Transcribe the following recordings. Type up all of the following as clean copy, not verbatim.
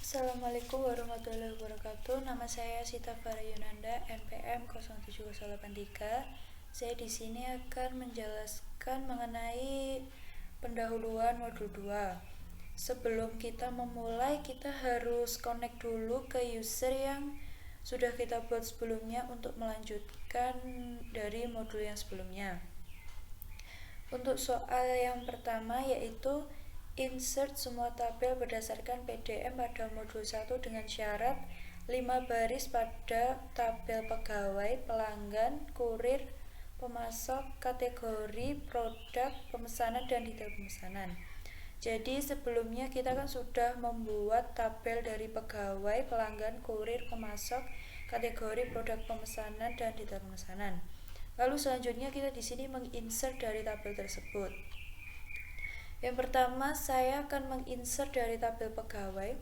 Assalamualaikum warahmatullahi wabarakatuh. Nama saya Sita Farah Yunanda, NPM 07083. Saya di sini akan menjelaskan mengenai pendahuluan modul 2. Sebelum kita memulai, kita harus connect dulu ke user yang sudah kita buat sebelumnya untuk melanjutkan dari modul yang sebelumnya. Untuk soal yang pertama yaitu insert semua tabel berdasarkan PDM pada modul 1 dengan syarat 5 baris pada tabel pegawai, pelanggan, kurir, pemasok, kategori, produk, pemesanan, dan detail pemesanan. Jadi sebelumnya kita kan sudah membuat tabel dari pegawai, pelanggan, kurir, pemasok, kategori, produk, pemesanan, dan detail pemesanan. Lalu selanjutnya kita di sini menginsert dari tabel tersebut. Yang pertama, saya akan menginsert dari tabel pegawai.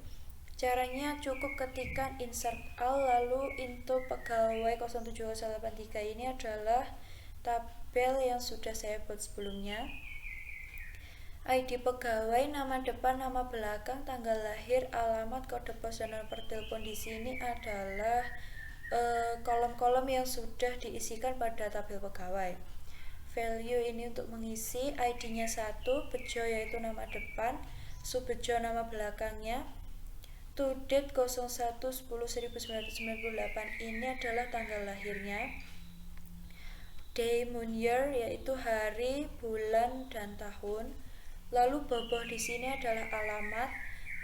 Caranya cukup ketikkan insert all lalu into pegawai 07083. Ini adalah tabel yang sudah saya buat sebelumnya. ID pegawai, nama depan, nama belakang, tanggal lahir, alamat, kode pos, dan nomor telepon di sini adalah kolom-kolom yang sudah diisikan pada tabel pegawai. Value ini untuk mengisi ID-nya 1, bejo yaitu nama depan, subbejo nama belakangnya. To date 01/10/1998 ini adalah tanggal lahirnya. Day, moon, year yaitu hari, bulan, dan tahun. Lalu boboh di sini adalah alamat,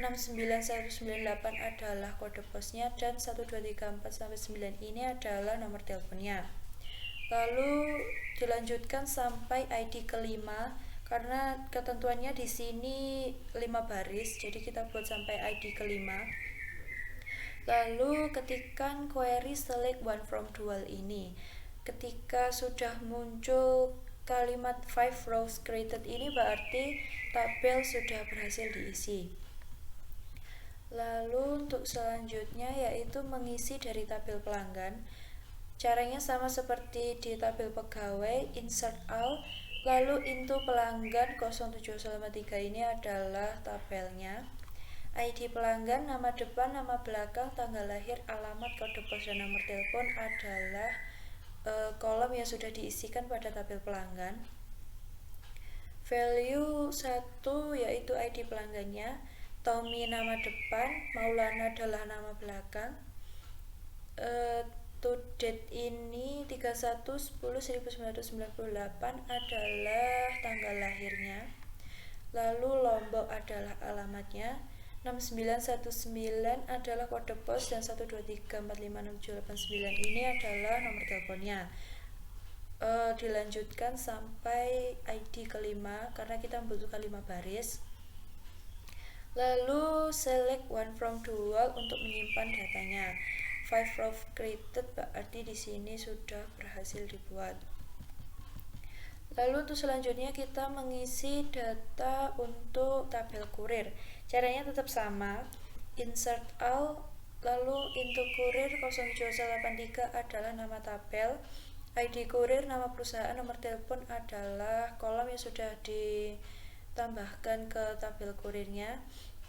69198 adalah kode posnya, dan 12349 ini adalah nomor teleponnya. Lalu dilanjutkan sampai ID kelima, karena ketentuannya di sini 5 baris, jadi kita buat sampai ID kelima. Lalu ketikkan query select one from dual ini. Ketika sudah muncul kalimat 5 rows created ini berarti tabel sudah berhasil diisi. Lalu untuk selanjutnya yaitu mengisi dari tabel pelanggan. Caranya sama seperti di tabel pegawai, insert all, lalu into pelanggan 07083 ini adalah tabelnya. ID pelanggan, nama depan, nama belakang, tanggal lahir, alamat, kode pos, dan nomor telepon adalah kolom yang sudah diisikan pada tabel pelanggan. Value 1 yaitu ID pelanggannya, Tommy nama depan, Maulana adalah nama belakang. To date ini 31/10/1998 adalah tanggal lahirnya. Lalu Lombok adalah alamatnya, 6919 adalah kode pos, dan 123456789 ini adalah nomor teleponnya. Dilanjutkan sampai ID kelima karena kita membutuhkan 5 baris. Lalu select one from dual untuk menyimpan datanya. 5 row created berarti di sini sudah berhasil dibuat. Lalu untuk selanjutnya kita mengisi data untuk tabel kurir. Caranya tetap sama, insert all, lalu into kurir 07083 adalah nama tabel, ID kurir, nama perusahaan, nomor telepon adalah kolom yang sudah ditambahkan ke tabel kurirnya.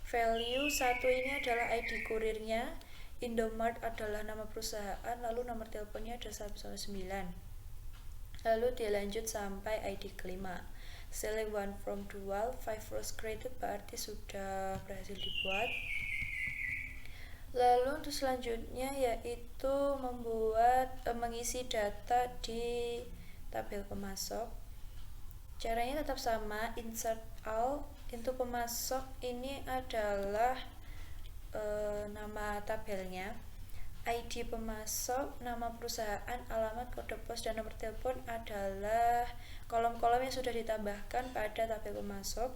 Value 1 ini adalah ID kurirnya, Indomart adalah nama perusahaan, lalu nomor teleponnya ada 119. Lalu dilanjut sampai ID kelima. Select one from dual, 5 rows created berarti sudah berhasil dibuat. Lalu untuk selanjutnya yaitu mengisi data di tabel pemasok. Caranya tetap sama, insert all, into pemasok ini adalah nama tabelnya, ID pemasok, nama perusahaan, alamat, kode pos, dan nomor telepon adalah kolom-kolom yang sudah ditambahkan pada tabel pemasok.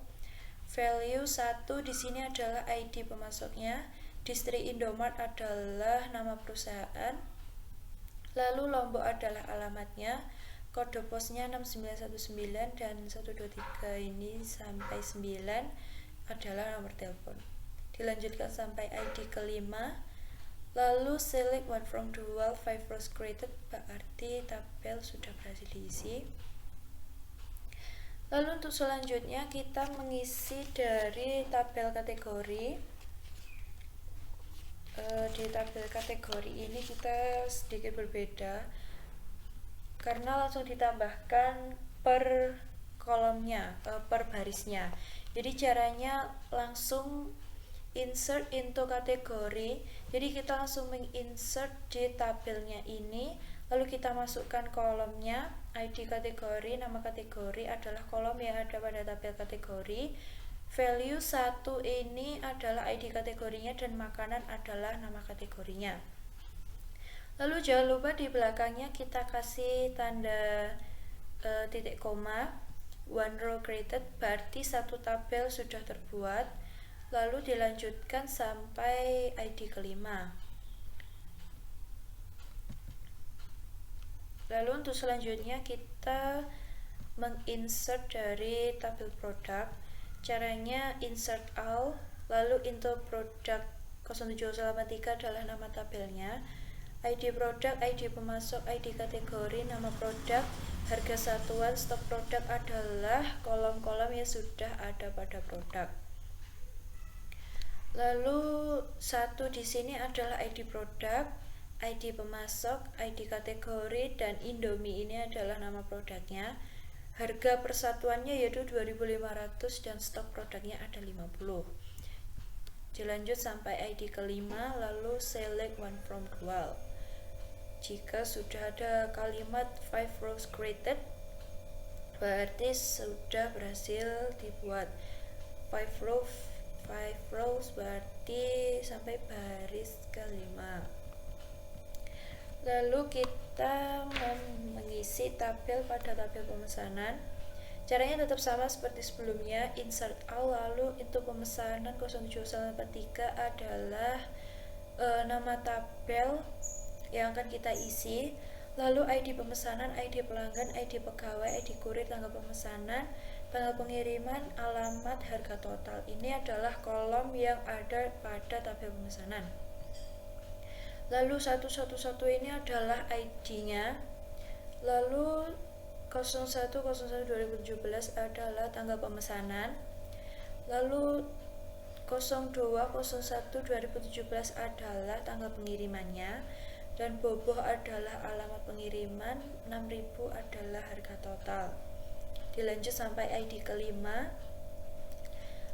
Value 1 di sini adalah ID pemasoknya, distri Indomart adalah nama perusahaan, lalu Lombok adalah alamatnya, kode posnya 6919 dan 123 ini sampai 9 adalah nomor telepon. Dilanjutkan sampai ID kelima. Lalu select one from dual, 5 rows created berarti tabel sudah berhasil diisi. Lalu untuk selanjutnya kita mengisi dari tabel kategori. di tabel kategori ini kita sedikit berbeda karena langsung ditambahkan per kolomnya, per barisnya. Jadi caranya langsung insert into kategori. Jadi kita langsung menginsert di tabelnya ini, lalu kita masukkan kolomnya, ID kategori, nama kategori adalah kolom yang ada pada tabel kategori. Value 1 ini adalah ID kategorinya dan makanan adalah nama kategorinya. Lalu jangan lupa di belakangnya kita kasih tanda titik koma, one row created, berarti satu tabel sudah terbuat. Lalu dilanjutkan sampai ID kelima. Lalu untuk selanjutnya kita menginsert dari tabel produk. Caranya insert all, lalu into produk 0783 adalah nama tabelnya, ID produk, ID pemasok, ID kategori, nama produk, harga satuan, stok produk adalah kolom-kolom yang sudah ada pada produk. Lalu satu di sini adalah ID produk, ID pemasok, ID kategori, dan Indomie ini adalah nama produknya. Harga persatuannya yaitu 2.500 dan stok produknya ada 50. Dilanjut sampai ID kelima, lalu select one from 12. Jika sudah ada kalimat 5 rows created, berarti sudah berhasil dibuat 5 rows berarti sampai baris kelima. Lalu kita mengisi tabel pada tabel pemesanan. Caranya tetap sama seperti sebelumnya, insert all, lalu itu pemesanan 0783 adalah nama tabel yang akan kita isi. Lalu ID pemesanan, ID pelanggan, ID pegawai, ID kurir, tanggal pemesanan, tanggal pengiriman, alamat, harga total. Ini adalah kolom yang ada pada tabel pemesanan. Lalu 111 ini adalah ID-nya. Lalu 01/01/2017 adalah tanggal pemesanan. Lalu 02/01/2017 adalah tanggal pengirimannya. Dan boboh adalah alamat pengiriman, 6.000 adalah harga total. Dilanjut sampai ID kelima.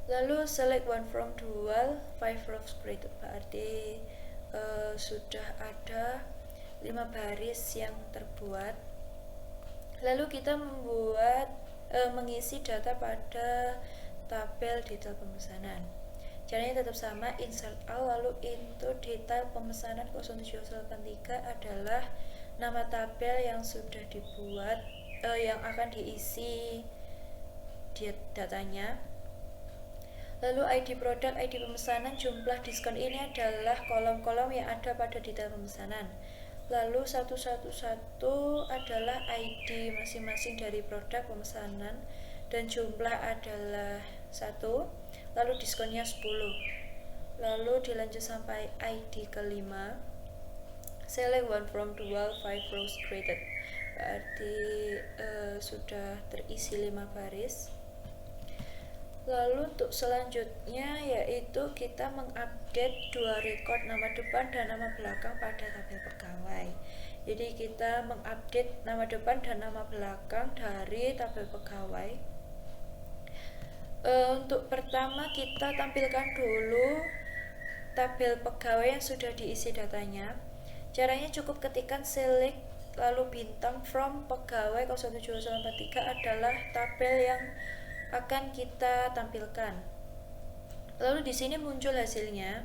Lalu select one from 12, 5 rows created, berarti sudah ada 5 baris yang terbuat. Lalu kita mengisi data pada tabel detail pemesanan. Caranya tetap sama, insert all, lalu into detail pemesanan 0783 adalah nama tabel yang sudah dibuat, yang akan diisi datanya. Lalu ID produk, ID pemesanan, jumlah diskon ini adalah kolom-kolom yang ada pada detail pemesanan. Lalu 111 adalah ID masing-masing dari produk pemesanan dan jumlah adalah 1. Lalu diskonnya 10. Lalu dilanjut sampai ID kelima. Select one from 12, 5 rows created. Berarti sudah terisi 5 baris. Lalu untuk selanjutnya yaitu kita mengupdate 2 record nama depan dan nama belakang pada tabel pegawai. Jadi kita mengupdate nama depan dan nama belakang dari tabel pegawai. Untuk pertama kita tampilkan dulu tabel pegawai yang sudah diisi datanya. Caranya cukup ketikkan select lalu bintang from pegawai 07183 adalah tabel yang akan kita tampilkan. Lalu di sini muncul hasilnya.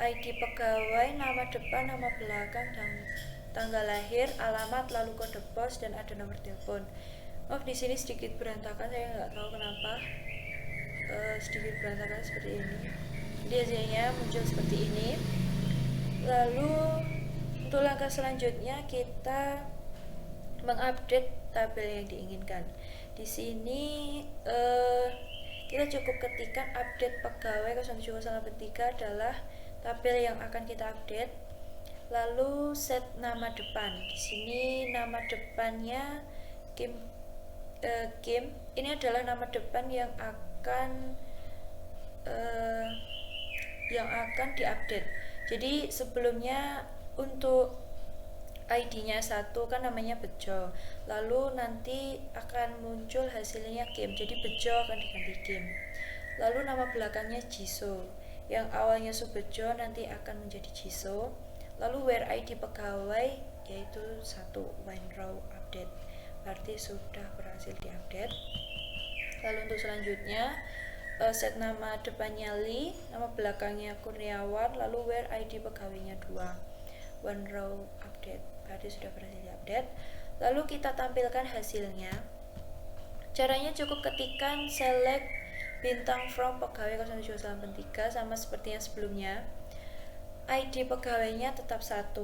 ID pegawai, nama depan, nama belakang, dan tanggal lahir, alamat, lalu kode pos, dan ada nomor telepon. Maaf di sini sedikit berantakan, saya nggak tahu kenapa sedikit berantakan seperti ini. Jadi hasilnya muncul seperti ini. Lalu untuk langkah selanjutnya kita mengupdate tabel yang diinginkan. Di sini kita cukup ketikkan update pegawai 0783 adalah tabel yang akan kita update. Lalu set nama depan. Di sini nama depannya Kim. Ini adalah nama depan yang akan diupdate. Jadi sebelumnya untuk ID-nya 1 kan namanya Bejo, lalu nanti akan muncul hasilnya Kim, jadi Bejo akan diganti Kim. Lalu nama belakangnya Jiso, yang awalnya Subejo nanti akan menjadi Jiso. Lalu where ID pegawai yaitu 1 Winrow update, berarti sudah berhasil diupdate. Lalu untuk selanjutnya set nama depannya Li, nama belakangnya Kurniawan, lalu where ID pegawainya 2 Winrow update, berarti sudah berhasil diupdate. Lalu kita tampilkan hasilnya. Caranya cukup ketikkan select bintang from pegawai 0783 sama seperti yang sebelumnya. ID pegawainya tetap 1,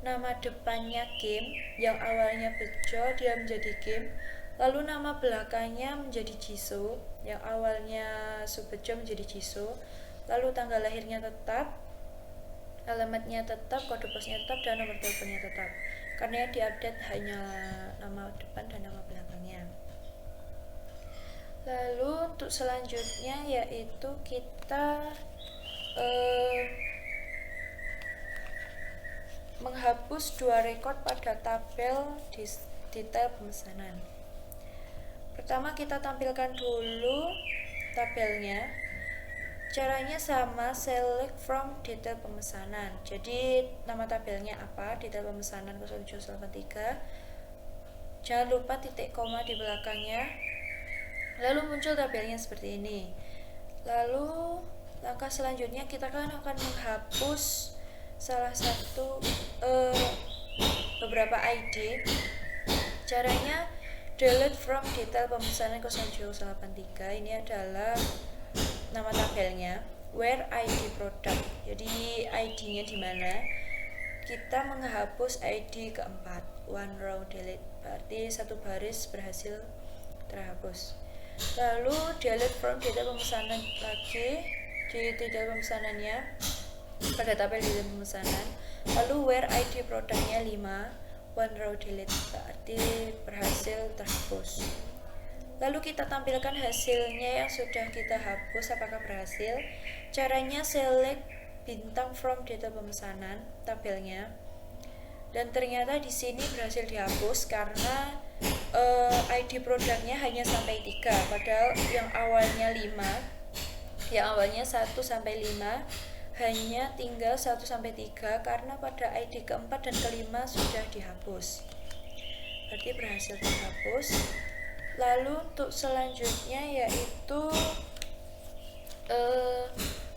nama depannya Kim, yang awalnya Bejo dia menjadi Kim, lalu nama belakangnya menjadi Jiso, yang awalnya Subejo menjadi Jiso, lalu tanggal lahirnya tetap, alamatnya tetap, kode posnya tetap, dan nomor teleponnya tetap, karena yang diupdate hanya nama depan dan nama belakangnya. Lalu untuk selanjutnya yaitu kita menghapus 2 rekod pada tabel detail pemesanan. Pertama kita tampilkan dulu tabelnya. Caranya sama, select from detail pemesanan. Jadi nama tabelnya apa? Detail pemesanan 0783. Jangan lupa titik koma di belakangnya. Lalu muncul tabelnya seperti ini. Lalu langkah selanjutnya kita akan menghapus salah satu beberapa ID. Caranya delete from detail pemesanan 0783. Ini adalah nama tabelnya, where ID product. Jadi ID-nya di mana? Kita menghapus ID keempat, one row delete. Berarti 1 baris berhasil terhapus. Lalu delete from detail pemesanan lagi di detail pemesanannya pada tabel detail pemesanan. Lalu where ID produknya 5, one row delete, berarti berhasil terhapus. Lalu kita tampilkan hasilnya yang sudah kita hapus, apakah berhasil. Caranya select bintang from detail pemesanan tabelnya, dan ternyata di sini berhasil dihapus karena ID produknya hanya sampai 3, padahal yang awalnya 5, yang awalnya 1 sampai 5 hanya tinggal 1 sampai 3 karena pada ID keempat dan kelima sudah dihapus, berarti berhasil dihapus. Lalu untuk selanjutnya yaitu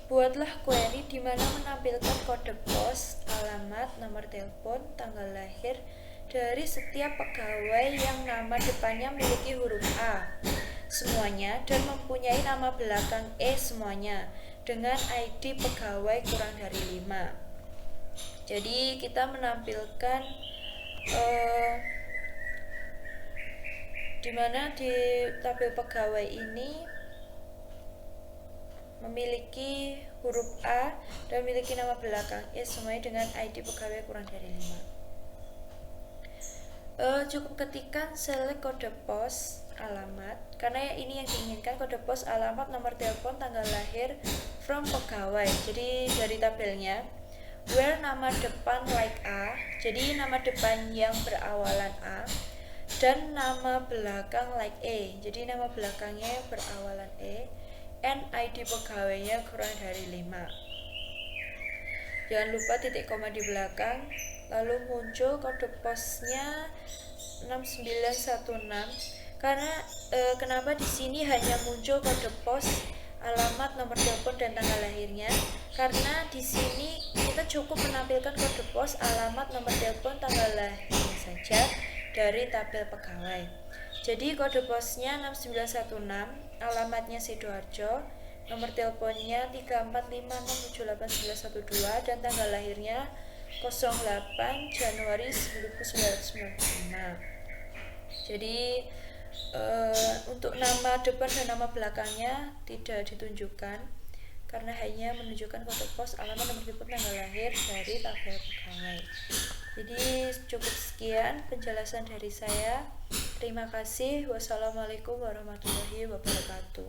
buatlah query di mana menampilkan kode pos, alamat, nomor telepon, tanggal lahir dari setiap pegawai yang nama depannya memiliki huruf A semuanya dan mempunyai nama belakang E semuanya dengan ID pegawai kurang dari 5. Jadi kita menampilkan di mana di tabel pegawai ini memiliki huruf A dan memiliki nama belakang E semuanya dengan ID pegawai kurang dari 5. Cukup ketikkan select kode pos, alamat, karena ini yang diinginkan, kode pos, alamat, nomor telepon, tanggal lahir from pegawai. Jadi dari tabelnya where nama depan like A, jadi nama depan yang berawalan A, dan nama belakang like E, jadi nama belakangnya berawalan E, and ID pegawainya kurang dari 5. Jangan lupa titik koma di belakang. Lalu muncul kode posnya 6916. Karena kenapa di sini hanya muncul kode pos, alamat, nomor telepon dan tanggal lahirnya? Karena di sini kita cukup menampilkan kode pos, alamat, nomor telepon, tanggal lahirnya saja dari tabel pegawai. Jadi kode posnya 6916, alamatnya Sidoarjo, nomor teleponnya 345678912 dan tanggal lahirnya 08 Januari 1995. Jadi untuk nama depan dan nama belakangnya tidak ditunjukkan karena hanya menunjukkan kode pos, alamat, nomor telepon, tanggal lahir dari tabel pegawai. Jadi cukup sekian penjelasan dari saya. Terima kasih. Wassalamualaikum warahmatullahi wabarakatuh.